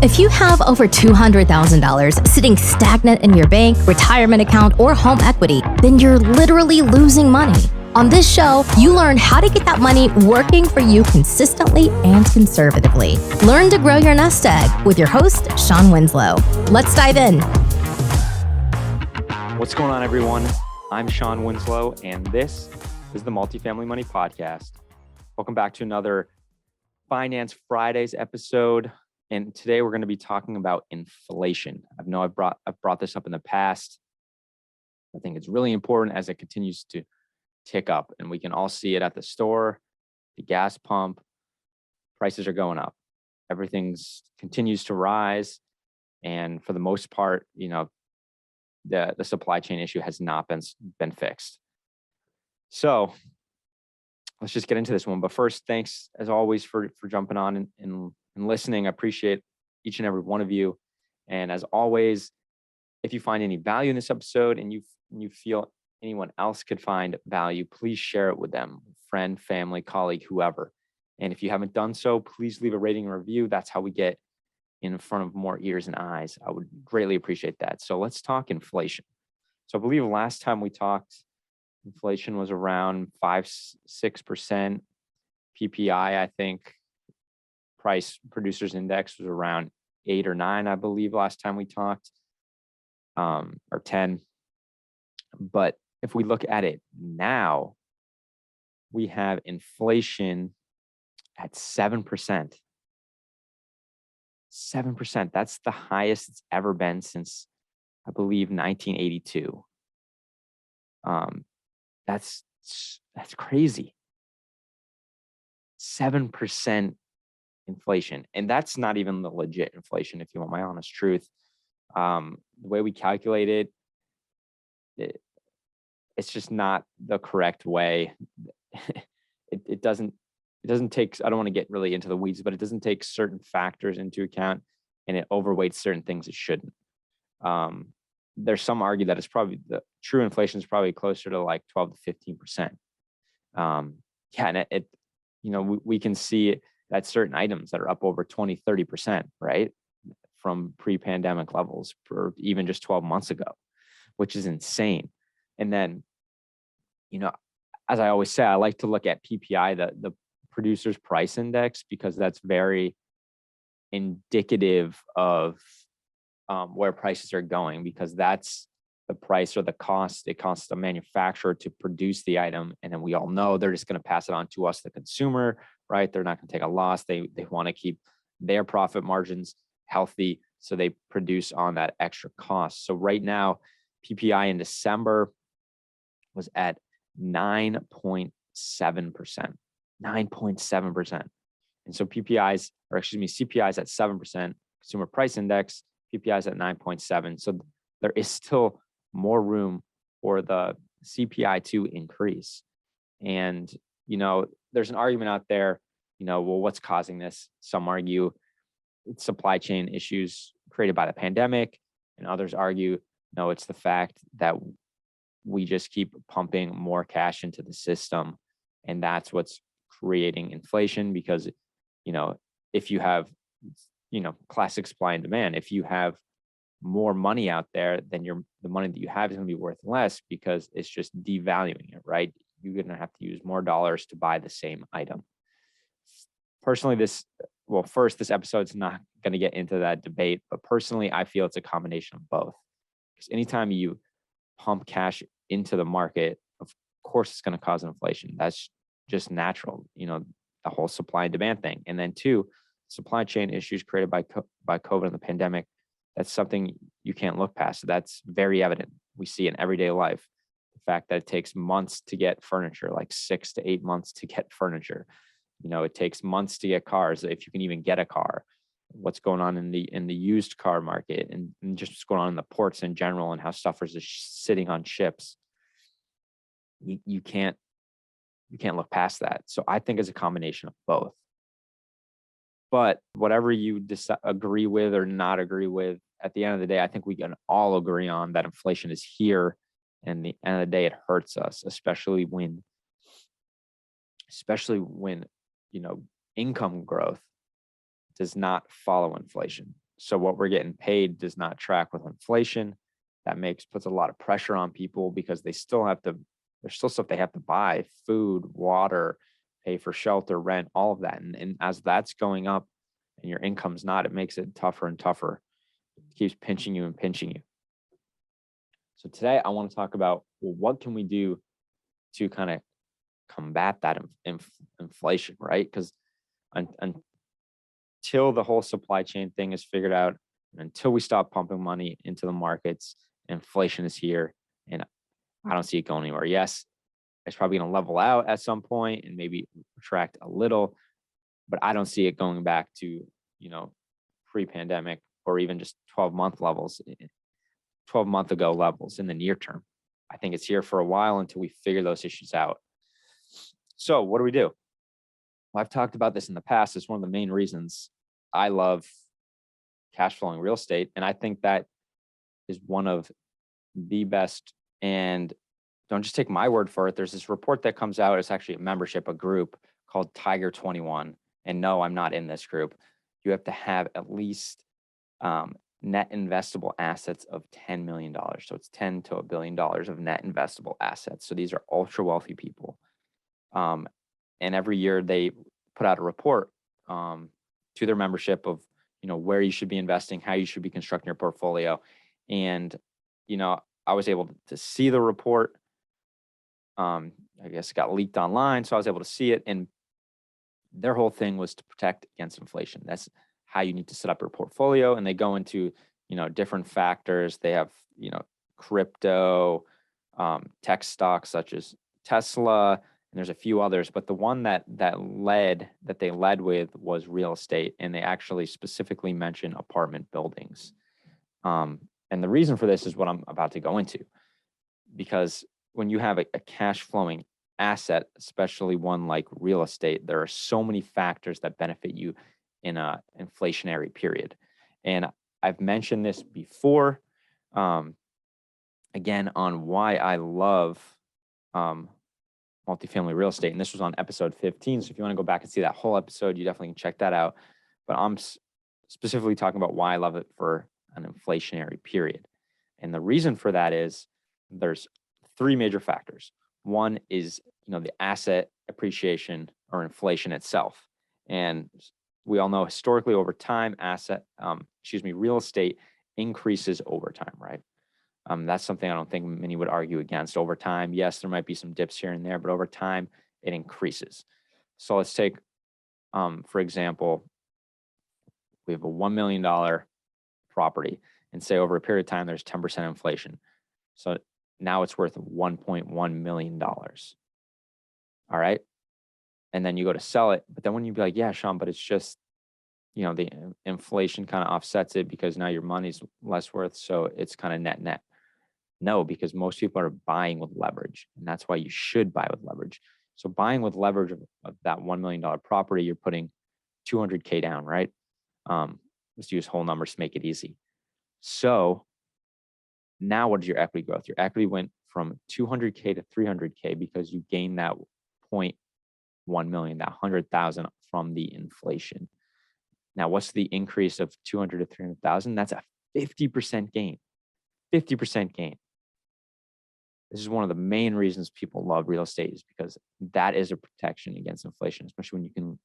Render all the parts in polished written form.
If you have over $200,000 sitting stagnant in your bank, retirement account, or home equity, then you're literally losing money. On this show, you learn how to get that money working for you consistently and conservatively. Learn to grow your nest egg with your host, Sean Winslow. Let's dive in. What's going on, everyone? I'm Sean Winslow, and this is the Multifamily Money Podcast. Welcome back to another Finance Fridays episode. And today we're going to be talking about inflation. I know I've brought this up in the past. I think it's really important as it continues to tick up, and we can all see it at the store, the gas pump. Prices are going up. Everything continues to rise, and for the most part, the supply chain issue has not been fixed. So let's just get into this one. But first, thanks as always for jumping on and listening. I appreciate each and every one of you. And as always, if you find any value in this episode and you feel anyone else could find value, please share it with them, friend, family, colleague, whoever. And if you haven't done so, please leave a rating and review. That's how we get in front of more ears and eyes. I would greatly appreciate that. So let's talk inflation. So I believe last time we talked, inflation was around 5-6%. PPI, I think, Price Producers Index, was around 8 or 9, I believe, last time we talked, or 10. But if we look at it now, we have inflation at 7%. 7%. That's the highest it's ever been since, I believe, 1982. That's crazy. 7% inflation. And that's not even the legit inflation, if you want my honest truth. The way we calculate it's just not the correct way. It doesn't take, I don't want to get really into the weeds, but it doesn't take certain factors into account, and it overweights certain things it shouldn't. There's some argue that it's probably the true inflation is probably closer to like 12 to 15%. And we can see that certain items that are up over 20, 30%, right? From pre-pandemic levels for even just 12 months ago, which is insane. And then, as I always say, I like to look at PPI, the Producers Price Index, because that's very indicative of where prices are going, because that's the price or the cost it costs the manufacturer to produce the item. And then we all know they're just going to pass it on to us, the consumer, right? They're not going to take a loss. They want to keep their profit margins healthy, so they produce on that extra cost. So right now, PPI in December was at 9.7%. 9.7%. And so CPI's at 7%, Consumer Price Index, PPI's at 9.7. So there is still more room for the CPI to increase. And, there's an argument out there, well, what's causing this? Some argue it's supply chain issues created by the pandemic, and others argue, no, it's the fact that we just keep pumping more cash into the system, and that's what's creating inflation. Because, if you have, classic supply and demand, if you have more money out there, then the money that you have is going to be worth less, because it's just devaluing it, right? You're going to have to use more dollars to buy the same item. Personally, this episode's not going to get into that debate, but personally, I feel it's a combination of both. Because anytime you pump cash into the market, of course, it's going to cause inflation. That's just natural, the whole supply and demand thing. And then two, supply chain issues created by COVID and the pandemic. That's something you can't look past. That's very evident. We see in everyday life. The fact that it takes months to get furniture, like 6 to 8 months to get furniture. It takes months to get cars, if you can even get a car. What's going on in the used car market, and just what's going on in the ports in general, and how stuff is just sitting on ships. You can't look past that. So I think it's a combination of both. But whatever you agree with or not agree with, at the end of the day, I think we can all agree on that inflation is here. And at the end of the day, it hurts us, especially when income growth does not follow inflation. So what we're getting paid does not track with inflation. That puts a lot of pressure on people because there's still stuff they have to buy: food, water, pay for shelter, rent, all of that. And as that's going up and your income's not, it makes it tougher and tougher. It keeps pinching you and pinching you. So today I want to talk about, well, what can we do to kind of combat that inflation, right? Because until the whole supply chain thing is figured out, and until we stop pumping money into the markets, inflation is here, and I don't see it going anywhere. Yes, it's probably going to level out at some point and maybe retract a little, but I don't see it going back to, pre-pandemic or even just 12-month levels, 12-month ago levels in the near term. I think it's here for a while until we figure those issues out. So what do we do? Well, I've talked about this in the past. It's one of the main reasons I love cash flowing real estate. And I think that is one of the best. And don't just take my word for it. There's this report that comes out. It's actually a membership, a group called Tiger 21. And no, I'm not in this group. You have to have at least net investable assets of $10 million. So it's $10 to $1 billion of net investable assets. So these are ultra wealthy people. And every year they put out a report to their membership of, where you should be investing, how you should be constructing your portfolio. And, I was able to see the report. I guess it got leaked online, so I was able to see it. And their whole thing was to protect against inflation. That's how you need to set up your portfolio. And they go into, different factors. They have, crypto, tech stocks such as Tesla, and there's a few others, but the one that they led with was real estate, and they actually specifically mention apartment buildings. And the reason for this is what I'm about to go into, because when you have a cash flowing asset, especially one like real estate, there are so many factors that benefit you in a inflationary period. And I've mentioned this before, again, on why I love multifamily real estate. And this was on episode 15. So if you want to go back and see that whole episode, you definitely can check that out. But I'm specifically talking about why I love it for an inflationary period. And the reason for that is there's three major factors. One is, the asset appreciation or inflation itself. And we all know historically over time, real estate increases over time, right? That's something I don't think many would argue against. Over time, yes, there might be some dips here and there, but over time, it increases. So let's take, for example, we have a $1 million property, and say over a period of time, there's 10% inflation. So now it's worth $1.1 million. All right. And then you go to sell it. But then when you be like, yeah, Sean, but it's just, the inflation kind of offsets it because now your money's less worth. So it's kind of net. No, because most people are buying with leverage, and that's why you should buy with leverage. So buying with leverage of that $1 million property, you're putting $200K down, right? Let's use whole numbers to make it easy. So now what is your equity growth? Your equity went from 200K to 300K because you gained that 0.1 million, that 100,000 from the inflation. Now, what's the increase of 200 to 300,000? That's a 50% gain. 50% gain. This is one of the main reasons people love real estate, is because that is a protection against inflation, especially when you can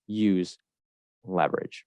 use leverage.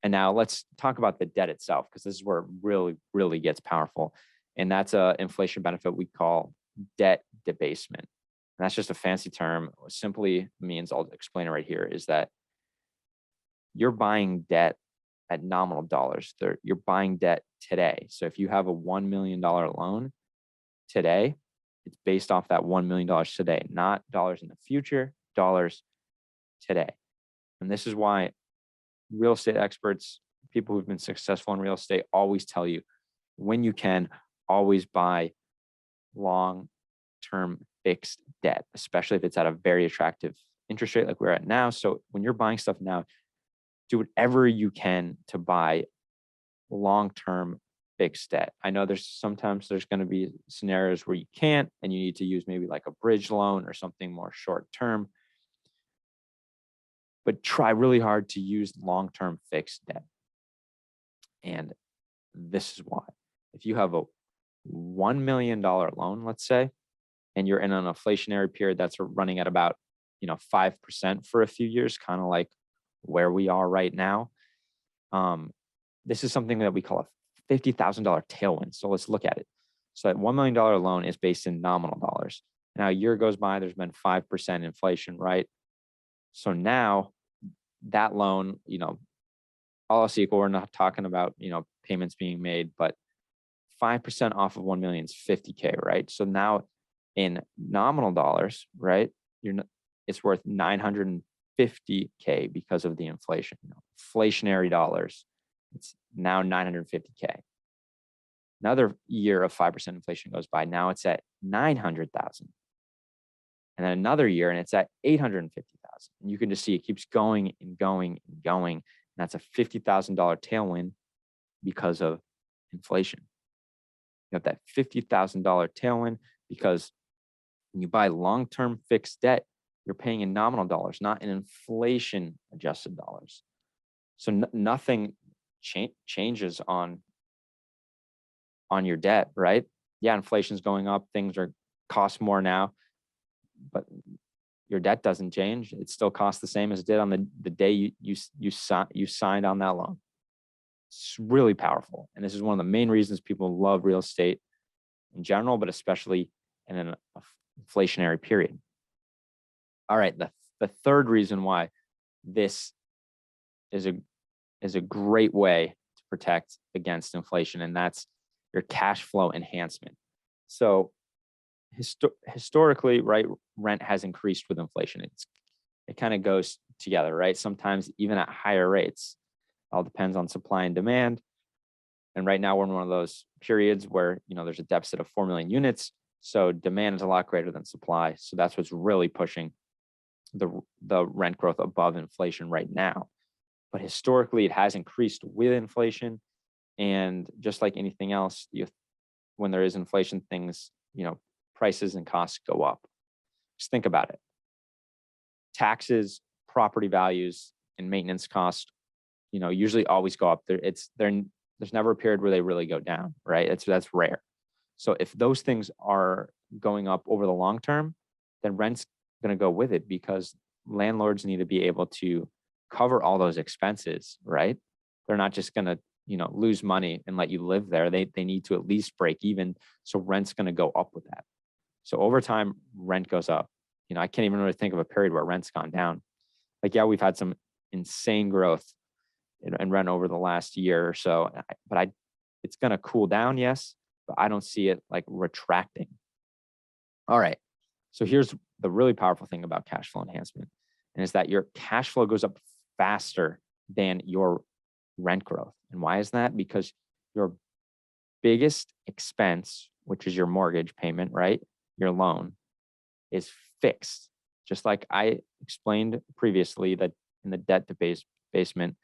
And now let's talk about the debt itself, because this is where it really, really gets powerful. And that's an inflation benefit we call debt debasement. And that's just a fancy term. It simply means, I'll explain it right here, is that you're buying debt at nominal dollars. You're buying debt today. So if you have a $1 million loan today, it's based off that $1 million today, not dollars in the future, dollars today. And this is why real estate experts, people who've been successful in real estate, always tell you, when you can, always buy long-term fixed debt, especially if it's at a very attractive interest rate like we're at now. So when you're buying stuff now, do whatever you can to buy long-term fixed debt. I know sometimes there's going to be scenarios where you can't, and you need to use maybe like a bridge loan or something more short-term. But try really hard to use long-term fixed debt. And this is why. If you have a $1 million loan, let's say, and you're in an inflationary period that's running at about 5% for a few years, kind of like where we are right now. This is something that we call a $50,000 tailwind. So let's look at it. So that $1 million loan is based in nominal dollars. Now a year goes by, there's been 5% inflation, right? So now that loan, all else equal, we're not talking about, payments being made, but 5% off of 1 million is 50K, right? So now in nominal dollars, right, it's worth 950K because of the inflation. Inflationary dollars, it's now 950K. Another year of 5% inflation goes by. Now it's at 900,000. And then another year and it's at 850,000. And you can just see it keeps going and going and going. And that's a $50,000 tailwind because of inflation. You have that $50,000 tailwind because when you buy long-term fixed debt, you're paying in nominal dollars, not in inflation adjusted dollars. So nothing changes on your debt, right? Yeah, inflation's going up, things cost more now, but your debt doesn't change. It still costs the same as it did on the day you signed on that loan. It's really powerful. And this is one of the main reasons people love real estate in general, but especially in an inflationary period. All right, the third reason why this is a great way to protect against inflation, and that's your cash flow enhancement. So historically, right, rent has increased with inflation. It kind of goes together, right? Sometimes even at higher rates. All depends on supply and demand. And right now we're in one of those periods where there's a deficit of 4 million units. So demand is a lot greater than supply. So that's what's really pushing the rent growth above inflation right now. But historically, it has increased with inflation. And just like anything else, when there is inflation, things, prices and costs go up. Just think about it. Taxes, property values, and maintenance costs, usually always go up. There's never a period where they really go down, right? That's rare. So if those things are going up over the long term, then rent's going to go with it because landlords need to be able to cover all those expenses, right? They're not just going to, lose money and let you live there. They need to at least break even. So rent's going to go up with that. So over time, rent goes up. I can't even really think of a period where rent's gone down. Like, yeah, we've had some insane growth in rent over the last year or so, but it's going to cool down, yes, but I don't see it like retracting. All right. So here's the really powerful thing about cash flow enhancement, and is that your cash flow goes up faster than your rent growth. And why is that? Because your biggest expense, which is your mortgage payment, right? Your loan is fixed. Just like I explained previously that in the debt debasement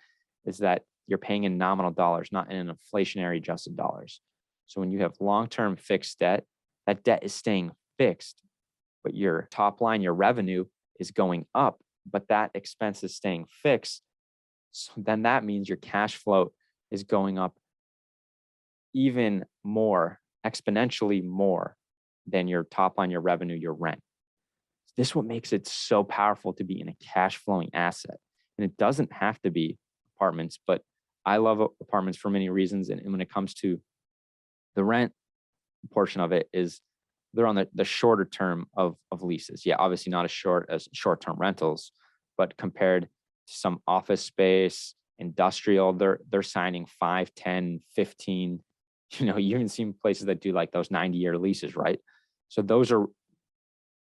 is that you're paying in nominal dollars, not in inflationary adjusted dollars. So when you have long-term fixed debt, that debt is staying fixed, but your top line, your revenue is going up, but that expense is staying fixed. So then that means your cash flow is going up even more, exponentially more than your top line, your revenue, your rent. This is what makes it so powerful to be in a cash flowing asset. And it doesn't have to be apartments, but I love apartments for many reasons. And when it comes to the rent portion of it, is they're on the shorter term of leases. Yeah, obviously not as short as short-term rentals, but compared to some office space, industrial, they're signing 5, 10, 15, you even see places that do like those 90-year leases, right? So those are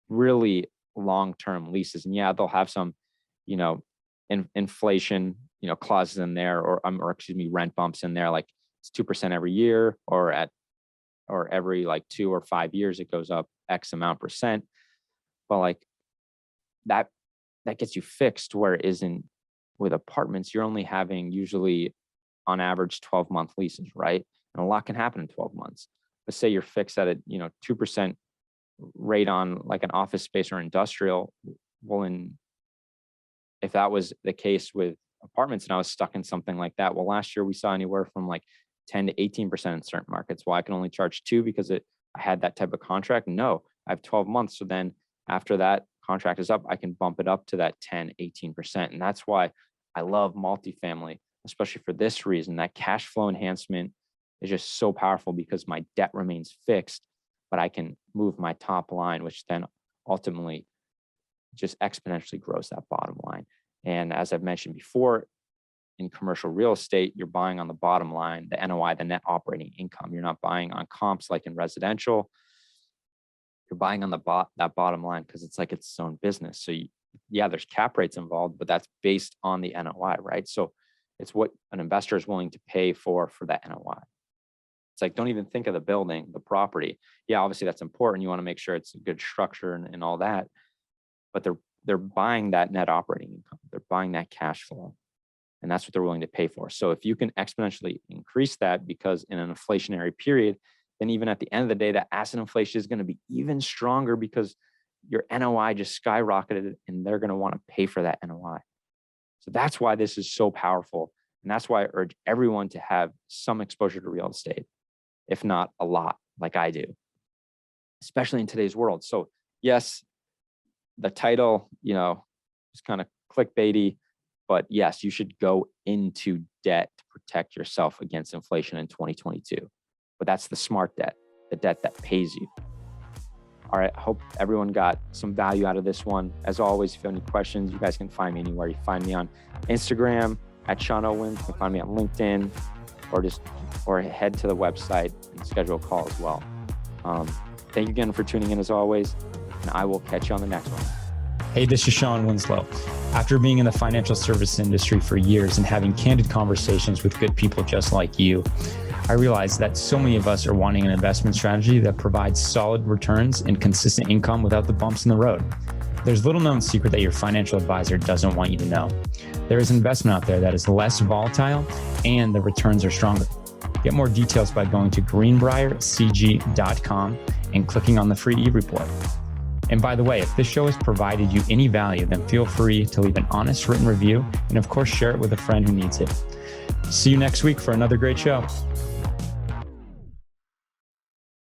really long-term leases. And yeah, they'll have some, inflation, clauses in there, or rent bumps in there, like it's 2% every year, or every like 2 or 5 years, it goes up X amount percent. But like that gets you fixed, where it isn't with apartments. You're only having usually on average 12-month leases, right? And a lot can happen in 12 months. Let's say you're fixed at a 2% rate on like an office space or industrial. Well, if that was the case with apartments and I was stuck in something like that. Well, last year we saw anywhere from like 10 to 18% in certain markets. Well, I can only charge 2 because I had that type of contract. No, I have 12 months. So then after that contract is up, I can bump it up to that 10, 18%. And that's why I love multifamily, especially for this reason. That cash flow enhancement is just so powerful because my debt remains fixed, but I can move my top line, which then ultimately just exponentially grows that bottom line. And as I've mentioned before, in commercial real estate, you're buying on the bottom line, the NOI, the net operating income. You're not buying on comps like in residential. You're buying on that bottom line because it's like its own business. So yeah, there's cap rates involved, but that's based on the NOI, right? So it's what an investor is willing to pay for that NOI. It's like, don't even think of the building, the property. Yeah, obviously that's important. You want to make sure it's a good structure and all that, but they're buying that net operating income. They're buying that cash flow. And that's what they're willing to pay for. So if you can exponentially increase that, because in an inflationary period, then even at the end of the day, that asset inflation is going to be even stronger because your NOI just skyrocketed and they're going to want to pay for that NOI. So that's why this is so powerful. And that's why I urge everyone to have some exposure to real estate, if not a lot, like I do, especially in today's world. So yes, the title, is kind of clickbaity, but yes, you should go into debt to protect yourself against inflation in 2022. But that's the smart debt, the debt that pays you. All right, I hope everyone got some value out of this one. As always, if you have any questions, you guys can find me anywhere. You find me on Instagram at Sean Owens. You can find me on LinkedIn, or head to the website and schedule a call as well. Thank you again for tuning in as always, and I will catch you on the next one. Hey, this is Sean Winslow. After being in the financial service industry for years and having candid conversations with good people just like you, I realized that so many of us are wanting an investment strategy that provides solid returns and consistent income without the bumps in the road. There's little known secret that your financial advisor doesn't want you to know. There is investment out there that is less volatile and the returns are stronger. Get more details by going to greenbriercg.com and clicking on the free e-report. And by the way, if this show has provided you any value, then feel free to leave an honest written review and of course, share it with a friend who needs it. See you next week for another great show.